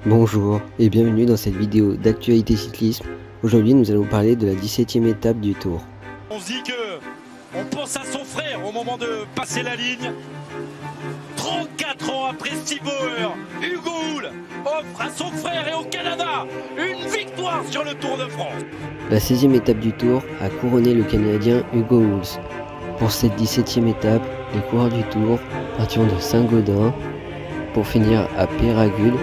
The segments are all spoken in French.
Bonjour et bienvenue dans cette vidéo d'actualité cyclisme. Aujourd'hui nous allons parler de la 17e étape du Tour. On se dit que on pense à son frère au moment de passer la ligne. 34 ans après Steve Bauer, Hugo Hull offre à son frère et au Canada une victoire sur le Tour de France. La 16e étape du Tour a couronné le Canadien Hugo Hull. Pour cette 17e étape, les coureurs du Tour partiront de Saint-Gaudens pour finir à Peyragudes.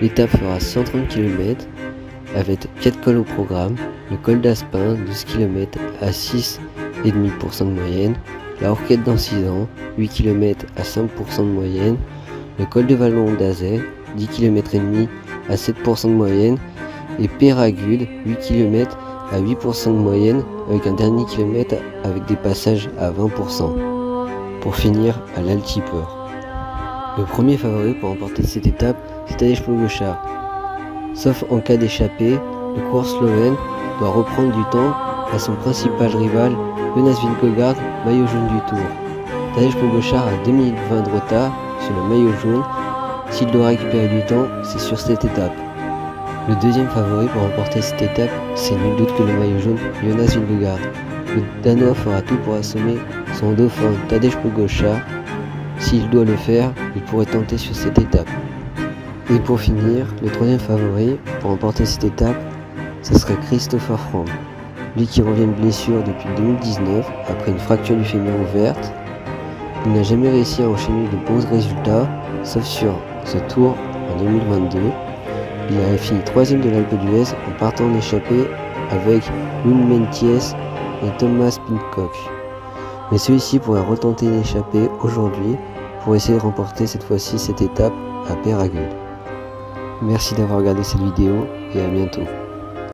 L'étape fera 130 km avec 4 cols au programme, le col d'Aspin 12 km à 6,5% de moyenne, la Roquette d'Ancizan 8 km à 5% de moyenne, le col de Vallon d'Azay 10 km et demi à 7% de moyenne et Peyragudes 8 km à 8% de moyenne avec un dernier kilomètre avec des passages à 20% pour finir à l'Altipeur. Le premier favori pour remporter cette étape, c'est Tadej Pogačar. Sauf en cas d'échappée, le coureur slovène doit reprendre du temps à son principal rival, Jonas Vingegaard, maillot jaune du Tour. Tadej Pogačar a 2 minutes 20 de retard sur le maillot jaune. S'il doit récupérer du temps, c'est sur cette étape. Le deuxième favori pour remporter cette étape, c'est nul doute que le maillot jaune, Jonas Vingegaard. Le Danois fera tout pour assommer son dauphin Tadej Pogačar. S'il doit le faire, il pourrait tenter sur cette étape. Et pour finir, le troisième favori pour remporter cette étape, ce serait Christopher Froome. Lui qui revient de blessure depuis 2019 après une fracture du fémur ouverte. Il n'a jamais réussi à enchaîner de bons résultats, sauf sur ce Tour en 2022. Il a fini 3ème de l'Alpe d'Huez en partant en échappée avec Loun Menties et Thomas Pidcock. Mais celui-ci pourrait retenter d'échapper aujourd'hui pour essayer de remporter cette fois-ci cette étape à Peyragudes. Merci d'avoir regardé cette vidéo et à bientôt.